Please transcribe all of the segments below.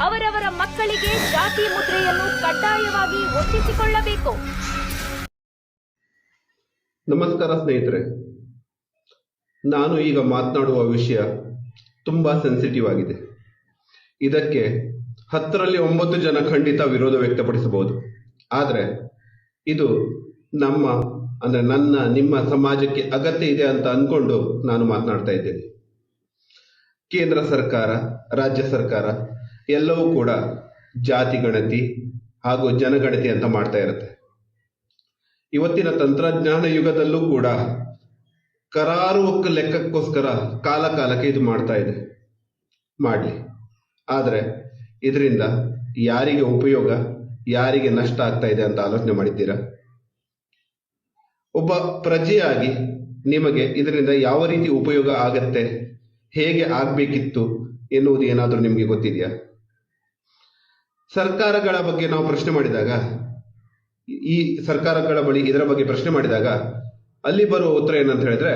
ಅವರವರ ಮಕ್ಕಳಿಗೆ ಜಾತಿ ಮುದ್ರೆಯನ್ನು ಕಡ್ಡಾಯವಾಗಿ ಒತ್ತಿಸಿಕೊಳ್ಳಬೇಕು. ನಮಸ್ಕಾರ ಸ್ನೇಹಿತರೆ, ನಾನು ಈಗ ಮಾತನಾಡುವ ವಿಷಯ ತುಂಬಾ ಸೆನ್ಸಿಟಿವ್ ಆಗಿದೆ. ಇದಕ್ಕೆ 10ರಲ್ಲಿ 9 ಜನ ಖಂಡಿತ ವಿರೋಧ ವ್ಯಕ್ತಪಡಿಸಬಹುದು. ಆದರೆ ಇದು ನನ್ನ ನಿಮ್ಮ ಸಮಾಜಕ್ಕೆ ಅಗತ್ಯ ಇದೆ ಅಂತ ಅನ್ಕೊಂಡು ನಾನು ಮಾತನಾಡ್ತಾ ಇದ್ದೇನೆ. ಕೇಂದ್ರ ಸರ್ಕಾರ, ರಾಜ್ಯ ಸರ್ಕಾರ ಎಲ್ಲವೂ ಕೂಡ ಜಾತಿ ಗಣತಿ ಹಾಗೂ ಜನಗಣತಿ ಅಂತ ಮಾಡ್ತಾ ಇರುತ್ತೆ. ಇವತ್ತಿನ ತಂತ್ರಜ್ಞಾನ ಯುಗದಲ್ಲೂ ಕೂಡ ಕರಾರುವಕ್ಕ ಲೆಕ್ಕಕ್ಕೋಸ್ಕರ ಕಾಲಕ್ಕೆ ಇದು ಮಾಡ್ತಾ ಇದೆ. ಮಾಡಲಿ, ಆದರೆ ಇದರಿಂದ ಯಾರಿಗೆ ಉಪಯೋಗ, ಯಾರಿಗೆ ನಷ್ಟ ಆಗ್ತಾ ಇದೆ ಅಂತ ಆಲೋಚನೆ ಮಾಡಿದ್ದೀರಾ? ಒಬ್ಬ ಪ್ರಜೆಯಾಗಿ ನಿಮಗೆ ಇದರಿಂದ ಯಾವ ರೀತಿ ಉಪಯೋಗ ಆಗತ್ತೆ, ಹೇಗೆ ಆಗ್ಬೇಕಿತ್ತು ಎನ್ನುವುದು ಏನಾದರೂ ನಿಮಗೆ ಗೊತ್ತಿದೆಯಾ? ಸರ್ಕಾರಗಳ ಬಗ್ಗೆ ನಾವು ಪ್ರಶ್ನೆ ಮಾಡಿದಾಗ, ಈ ಸರ್ಕಾರಗಳ ಬಳಿ ಇದರ ಬಗ್ಗೆ ಪ್ರಶ್ನೆ ಮಾಡಿದಾಗ ಅಲ್ಲಿ ಬರುವ ಉತ್ತರ ಏನಂತ ಹೇಳಿದ್ರೆ,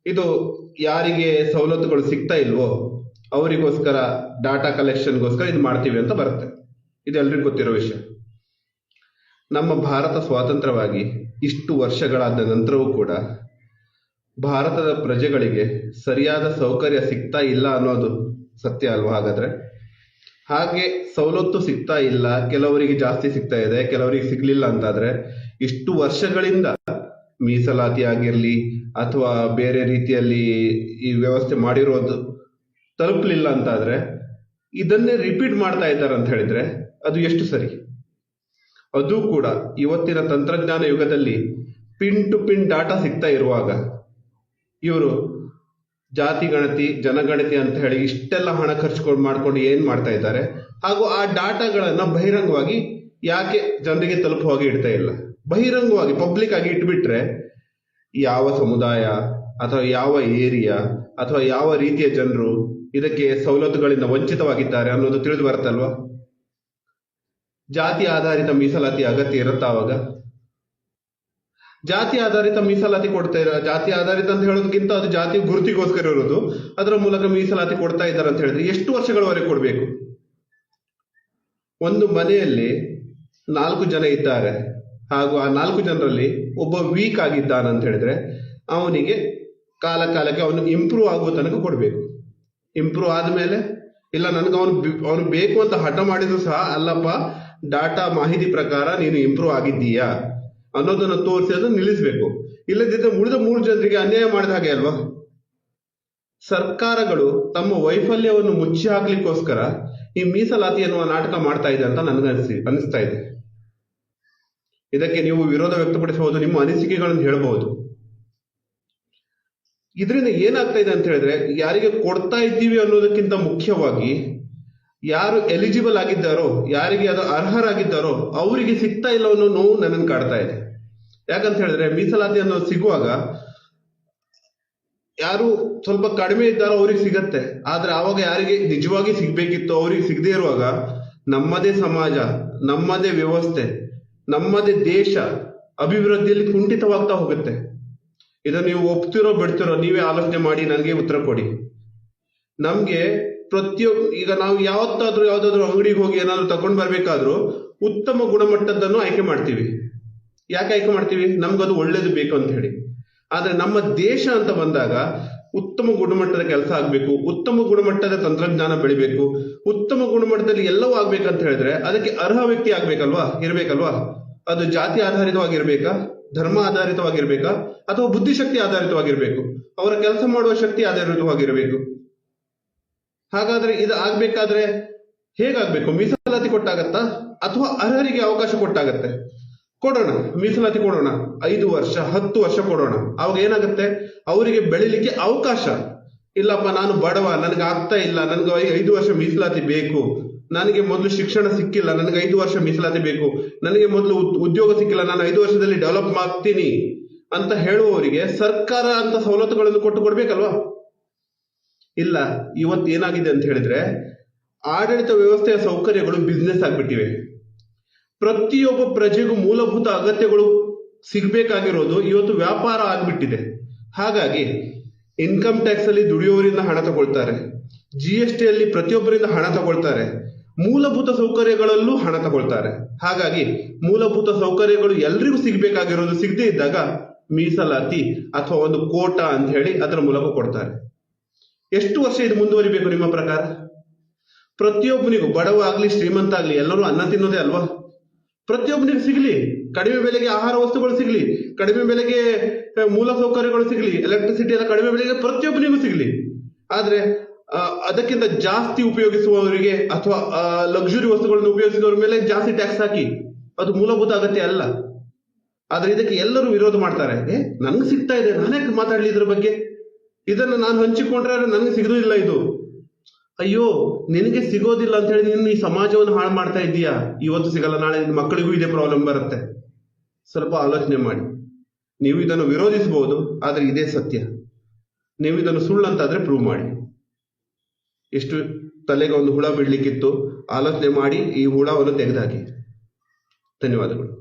ಇದು ಯಾರಿಗೆ ಸವಲತ್ತುಗಳು ಸಿಗ್ತಾ ಇಲ್ವೋ ಅವರಿಗೋಸ್ಕರ ಡಾಟಾ ಕಲೆಕ್ಷನ್ಗೋಸ್ಕರ ಇದು ಮಾಡ್ತೀವಿ ಅಂತ ಬರುತ್ತೆ. ಇದು ಎಲ್ರಿಗೂ ಗೊತ್ತಿರೋ ವಿಷಯ. ನಮ್ಮ ಭಾರತ ಸ್ವಾತಂತ್ರ್ಯವಾಗಿ ಇಷ್ಟು ವರ್ಷಗಳಾದ ನಂತರವೂ ಕೂಡ ಭಾರತದ ಪ್ರಜೆಗಳಿಗೆ ಸರಿಯಾದ ಸೌಕರ್ಯ ಸಿಗ್ತಾ ಇಲ್ಲ ಅನ್ನೋದು ಸತ್ಯ ಅಲ್ವಾ? ಹಾಗೆ ಸವಲತ್ತು ಸಿಗ್ತಾ ಇಲ್ಲ, ಕೆಲವರಿಗೆ ಜಾಸ್ತಿ ಸಿಗ್ತಾ ಇದೆ, ಕೆಲವರಿಗೆ ಸಿಗ್ಲಿಲ್ಲ ಅಂತಾದ್ರೆ ಇಷ್ಟು ವರ್ಷಗಳಿಂದ ಮೀಸಲಾತಿ ಆಗಿರ್ಲಿ ಅಥವಾ ಬೇರೆ ರೀತಿಯಲ್ಲಿ ಈ ವ್ಯವಸ್ಥೆ ಮಾಡಿರೋದು ತಲುಪಲಿಲ್ಲ ಅಂತಾದ್ರೆ ಇದನ್ನೇ ರಿಪೀಟ್ ಮಾಡ್ತಾ ಇದ್ದಾರೆ ಅಂತ ಹೇಳಿದ್ರೆ ಅದು ಎಷ್ಟು ಸರಿ? ಅದು ಕೂಡ ಇವತ್ತಿನ ತಂತ್ರಜ್ಞಾನ ಯುಗದಲ್ಲಿ ಪಿನ್ ಟು ಪಿನ್ ಡಾಟಾ ಸಿಗ್ತಾ ಇರುವಾಗ ಇವರು ಜಾತಿ ಗಣತಿ, ಜನಗಣತಿ ಅಂತ ಹೇಳಿ ಇಷ್ಟೆಲ್ಲ ಹಣ ಖರ್ಚು ಮಾಡ್ಕೊಂಡು ಏನ್ ಮಾಡ್ತಾ ಇದ್ದಾರೆ, ಹಾಗೂ ಆ ಡಾಟಾಗಳನ್ನ ಬಹಿರಂಗವಾಗಿ ಯಾಕೆ ಜನರಿಗೆ ತಲುಪುವಾಗಿ ಇಡ್ತಾ ಇಲ್ಲ? ಬಹಿರಂಗವಾಗಿ ಪಬ್ಲಿಕ್ ಆಗಿ ಇಟ್ಬಿಟ್ರೆ ಯಾವ ಸಮುದಾಯ ಅಥವಾ ಯಾವ ಏರಿಯಾ ಅಥವಾ ಯಾವ ರೀತಿಯ ಜನರು ಇದಕ್ಕೆ ಸವಲತ್ತುಗಳಿಂದ ವಂಚಿತವಾಗಿದ್ದಾರೆ ಅನ್ನೋದು ತಿಳಿದು ಬರುತ್ತಲ್ವಾ? ಜಾತಿ ಆಧಾರಿತ ಮೀಸಲಾತಿ ಅಗತ್ಯ ಇರುತ್ತಾ ಅವಾಗ? ಜಾತಿ ಆಧಾರಿತ ಮೀಸಲಾತಿ ಕೊಡ್ತಾ ಇದ್ದಾರೆ. ಜಾತಿ ಆಧಾರಿತ ಅಂತ ಹೇಳೋದಕ್ಕಿಂತ ಅದು ಜಾತಿ ಗುರುತಿಗೋಸ್ಕರ ಇರೋದು, ಅದರ ಮೂಲಕ ಮೀಸಲಾತಿ ಕೊಡ್ತಾ ಇದ್ದಾರೆ ಅಂತ ಹೇಳಿದ್ರೆ ಎಷ್ಟು ವರ್ಷಗಳವರೆಗೆ ಕೊಡ್ಬೇಕು? ಒಂದು ಮನೆಯಲ್ಲಿ 4 ಜನ ಇದ್ದಾರೆ ಹಾಗೂ ಆ 4 ಜನರಲ್ಲಿ ಒಬ್ಬ ವೀಕ್ ಆಗಿದ್ದಾನೆ ಅಂತ ಹೇಳಿದ್ರೆ ಅವನಿಗೆ ಕಾಲಕ್ಕೆ ಅವನು ಇಂಪ್ರೂವ್ ಆಗುವ ತನಕ ಕೊಡ್ಬೇಕು. ಇಂಪ್ರೂವ್ ಆದ್ಮೇಲೆ ಇಲ್ಲ ನನಗೆ ಅವನು ಬೇಕು ಅಂತ ಹಠ ಮಾಡಿದ್ರು ಸಹ, ಅಲ್ಲಪ್ಪ ಡಾಟಾ ಮಾಹಿತಿ ಪ್ರಕಾರ ನೀನು ಇಂಪ್ರೂವ್ ಆಗಿದ್ದೀಯಾ ಅನ್ನೋದನ್ನ ತೋರಿಸಿ ಅದನ್ನು ನಿಲ್ಲಿಸಬೇಕು. ಇಲ್ಲದಿದ್ದರೆ ಉಳಿದ 3 ಜನರಿಗೆ ಅನ್ಯಾಯ ಮಾಡಿದ ಹಾಗೆ ಅಲ್ವಾ? ಸರ್ಕಾರಗಳು ತಮ್ಮ ವೈಫಲ್ಯವನ್ನು ಮುಚ್ಚಿ ಹಾಕ್ಲಿಕ್ಕೋಸ್ಕರ ಈ ಮೀಸಲಾತಿ ಎನ್ನುವ ನಾಟಕ ಮಾಡ್ತಾ ಇದೆ ಅಂತ ಅನಿಸ್ತಾ ಇದೆ. ಇದಕ್ಕೆ ನೀವು ವಿರೋಧ ವ್ಯಕ್ತಪಡಿಸಬಹುದು, ನಿಮ್ಮ ಅನಿಸಿಕೆಗಳನ್ನು ಹೇಳಬಹುದು. ಇದರಿಂದ ಏನಾಗ್ತಾ ಇದೆ ಅಂತ ಹೇಳಿದ್ರೆ, ಯಾರಿಗೆ ಕೊಡ್ತಾ ಇದ್ದೀವಿ ಅನ್ನೋದಕ್ಕಿಂತ ಮುಖ್ಯವಾಗಿ ಯಾರು ಎಲಿಜಿಬಲ್ ಆಗಿದ್ದಾರೋ, ಯಾರಿಗೆ ಅದು ಅರ್ಹರಾಗಿದ್ದಾರೋ ಅವರಿಗೆ ಸಿಗ್ತಾ ಇಲ್ಲ ಅನ್ನೋ ನೋವು ನನ್ನನ್ನು ಕಾಡ್ತಾ ಇದೆ. ಯಾಕಂತ ಹೇಳಿದ್ರೆ ಮೀಸಲಾತಿ ಅನ್ನೋದು ಸಿಗುವಾಗ ಯಾರು ಸ್ವಲ್ಪ ಕಡಿಮೆ ಇದ್ದಾರೋ ಅವ್ರಿಗೆ ಸಿಗತ್ತೆ. ಆದ್ರೆ ಆವಾಗ ಯಾರಿಗೆ ನಿಜವಾಗಿ ಸಿಗ್ಬೇಕಿತ್ತು ಅವ್ರಿಗೆ ಸಿಗದೆ ಇರುವಾಗ ನಮ್ಮದೇ ಸಮಾಜ, ನಮ್ಮದೇ ವ್ಯವಸ್ಥೆ, ನಮ್ಮದೇ ದೇಶ ಅಭಿವೃದ್ಧಿಯಲ್ಲಿ ಕುಂಠಿತವಾಗ್ತಾ ಹೋಗುತ್ತೆ. ಇದನ್ನು ನೀವು ಒಪ್ತಿರೋ ಬಿಡ್ತಿರೋ ನೀವೇ ಆಲೋಚನೆ ಮಾಡಿ ನನಗೆ ಉತ್ತರ ಕೊಡಿ. ನಮ್ಗೆ ಈಗ ನಾವು ಯಾವ್ದಾದ್ರು ಅಂಗಡಿಗೆ ಹೋಗಿ ಏನಾದ್ರು ತಗೊಂಡ್ ಬರ್ಬೇಕಾದ್ರೂ ಉತ್ತಮ ಗುಣಮಟ್ಟದನ್ನು ಆಯ್ಕೆ ಮಾಡ್ತೀವಿ. ಯಾಕೆ ಆಯ್ಕೆ ಮಾಡ್ತೀವಿ? ನಮ್ಗದು ಒಳ್ಳೇದು ಬೇಕು ಅಂತ ಹೇಳಿ. ಆದ್ರೆ ನಮ್ಮ ದೇಶ ಅಂತ ಬಂದಾಗ ಉತ್ತಮ ಗುಣಮಟ್ಟದ ಕೆಲಸ ಆಗ್ಬೇಕು, ಉತ್ತಮ ಗುಣಮಟ್ಟದ ತಂತ್ರಜ್ಞಾನ ಬೆಳಿಬೇಕು, ಉತ್ತಮ ಗುಣಮಟ್ಟದಲ್ಲಿ ಎಲ್ಲವೂ ಆಗ್ಬೇಕಂತ ಹೇಳಿದ್ರೆ ಅದಕ್ಕೆ ಅರ್ಹ ವ್ಯಕ್ತಿ ಇರ್ಬೇಕಲ್ವಾ? ಅದು ಜಾತಿ ಆಧಾರಿತವಾಗಿರ್ಬೇಕಾ, ಧರ್ಮ ಆಧಾರಿತವಾಗಿರ್ಬೇಕಾ, ಅಥವಾ ಬುದ್ಧಿಶಕ್ತಿ ಆಧಾರಿತವಾಗಿರ್ಬೇಕು, ಅವರ ಕೆಲಸ ಮಾಡುವ ಶಕ್ತಿ ಆಧಾರಿತವಾಗಿರ್ಬೇಕು. ಹಾಗಾದ್ರೆ ಇದು ಆಗ್ಬೇಕಾದ್ರೆ ಹೇಗಾಗ್ಬೇಕು? ಮೀಸಲಾತಿ ಕೊಟ್ಟಾಗತ್ತಾ ಅಥವಾ ಅರ್ಹರಿಗೆ ಅವಕಾಶ ಕೊಟ್ಟಾಗತ್ತೆ? ಕೊಡೋಣ, ಮೀಸಲಾತಿ ಕೊಡೋಣ, 5 ವರ್ಷ 10 ವರ್ಷ ಕೊಡೋಣ. ಅವಾಗ ಏನಾಗುತ್ತೆ? ಅವರಿಗೆ ಬೆಳಿಲಿಕ್ಕೆ ಅವಕಾಶ. ಇಲ್ಲಪ್ಪ ನಾನು ಬಡವ, ನನಗೆ ಆಗ್ತಾ ಇಲ್ಲ, ನನ್ಗೆ 5 ವರ್ಷ ಮೀಸಲಾತಿ ಬೇಕು, ನನಗೆ ಮೊದಲು ಶಿಕ್ಷಣ ಸಿಕ್ಕಿಲ್ಲ, ನನಗೆ 5 ವರ್ಷ ಮೀಸಲಾತಿ ಬೇಕು, ನನಗೆ ಮೊದಲು ಉದ್ಯೋಗ ಸಿಕ್ಕಿಲ್ಲ, ನಾನು 5 ವರ್ಷದಲ್ಲಿ ಡೆವಲಪ್ ಆಗ್ತೀನಿ ಅಂತ ಹೇಳುವವರಿಗೆ ಸರ್ಕಾರ ಅಂತ ಸವಲತ್ತುಗಳನ್ನು ಕೊಡ್ಬೇಕಲ್ವಾ? ಇಲ್ಲ, ಇವತ್ತು ಏನಾಗಿದೆ ಅಂತ ಹೇಳಿದ್ರೆ ಆಡಳಿತ ವ್ಯವಸ್ಥೆಯ ಸೌಕರ್ಯಗಳು ಬಿಸ್ನೆಸ್ ಆಗ್ಬಿಟ್ಟಿವೆ. ಪ್ರತಿಯೊಬ್ಬ ಪ್ರಜೆಗೂ ಮೂಲಭೂತ ಅಗತ್ಯಗಳು ಸಿಗ್ಬೇಕಾಗಿರೋದು ಇವತ್ತು ವ್ಯಾಪಾರ ಆಗ್ಬಿಟ್ಟಿದೆ. ಹಾಗಾಗಿ ಇನ್ಕಮ್ ಟ್ಯಾಕ್ಸ್ ಅಲ್ಲಿ ದುಡಿಯೋವರಿಂದ ಹಣ ತಗೊಳ್ತಾರೆ, GST ಅಲ್ಲಿ ಪ್ರತಿಯೊಬ್ಬರಿಂದ ಹಣ ತಗೊಳ್ತಾರೆ, ಮೂಲಭೂತ ಸೌಕರ್ಯಗಳಲ್ಲೂ ಹಣ ತಗೊಳ್ತಾರೆ. ಹಾಗಾಗಿ ಮೂಲಭೂತ ಸೌಕರ್ಯಗಳು ಎಲ್ರಿಗೂ ಸಿಗ್ಬೇಕಾಗಿರೋದು ಸಿಗದೇ ಇದ್ದಾಗ ಮೀಸಲಾತಿ ಅಥವಾ ಒಂದು ಕೋಟಾ ಅಂತ ಹೇಳಿ ಅದರ ಮೂಲಕ ಕೊಡ್ತಾರೆ. ಎಷ್ಟು ವರ್ಷ ಇದು ಮುಂದುವರಿಬೇಕು ನಿಮ್ಮ ಪ್ರಕಾರ? ಪ್ರತಿಯೊಬ್ಬನಿಗೂ, ಬಡವ ಆಗ್ಲಿ ಶ್ರೀಮಂತ ಆಗ್ಲಿ, ಎಲ್ಲರೂ ಅನ್ನ ತಿನ್ನೋದೇ ಅಲ್ವಾ? ಪ್ರತಿಯೊಬ್ಬನಿಗೂ ಸಿಗ್ಲಿ, ಕಡಿಮೆ ಬೆಲೆಗೆ ಆಹಾರ ವಸ್ತುಗಳು ಸಿಗ್ಲಿ, ಕಡಿಮೆ ಬೆಲೆಗೆ ಮೂಲ ಸೌಕರ್ಯಗಳು ಸಿಗ್ಲಿ, ಎಲೆಕ್ಟ್ರಿಸಿಟಿ ಎಲ್ಲ ಕಡಿಮೆ ಬೆಲೆಗೆ ಪ್ರತಿಯೊಬ್ಬನಿಗೂ ಸಿಗ್ಲಿ. ಆದ್ರೆ ಅದಕ್ಕಿಂತ ಜಾಸ್ತಿ ಉಪಯೋಗಿಸುವವರಿಗೆ ಅಥವಾ ಲಕ್ಸುರಿ ವಸ್ತುಗಳನ್ನು ಉಪಯೋಗಿಸುವವರ ಮೇಲೆ ಜಾಸ್ತಿ ಟ್ಯಾಕ್ಸ್ ಹಾಕಿ, ಅದು ಮೂಲಭೂತ ಅಗತ್ಯ ಅಲ್ಲ. ಆದ್ರೆ ಇದಕ್ಕೆ ಎಲ್ಲರೂ ವಿರೋಧ ಮಾಡ್ತಾರೆ. ನನ್ಗೆ ಸಿಗ್ತಾ ಇದೆ, ನಾನ್ಯಾಕೆ ಮಾತಾಡ್ಲಿ ಇದ್ರ ಬಗ್ಗೆ? ಇದನ್ನ ನಾನು ಹಂಚಿಕೊಂಡ್ರೆ ನನಗೆ ಸಿಗೋದಿಲ್ಲ ಇದು. ಅಯ್ಯೋ, ನಿನಗೆ ಸಿಗೋದಿಲ್ಲ ಅಂತ ಹೇಳಿ ನೀನು ಈ ಸಮಾಜವನ್ನು ಹಾಳು ಮಾಡ್ತಾ ಇದ್ದೀಯಾ. ಇವತ್ತು ಸಿಗಲ್ಲ, ನಾಳೆ ನಿನ್ನ ಮಕ್ಕಳಿಗೂ ಇದೇ ಪ್ರಾಬ್ಲಮ್ ಬರುತ್ತೆ. ಸ್ವಲ್ಪ ಆಲೋಚನೆ ಮಾಡಿ. ನೀವು ಇದನ್ನು ವಿರೋಧಿಸಬಹುದು, ಆದ್ರೆ ಇದೇ ಸತ್ಯ. ನೀವು ಇದನ್ನು ಸುಳ್ಳು ಅಂತಾದ್ರೆ ಪ್ರೂವ್ ಮಾಡಿ. ಎಷ್ಟು ತಲೆಗೆ ಒಂದು ಹುಳ ಬಿಡ್ಲಿಕ್ಕಿತ್ತು, ಆಲೋಚನೆ ಮಾಡಿ ಈ ಹುಳವನ್ನು ತೆಗೆದಾಕಿ. ಧನ್ಯವಾದಗಳು.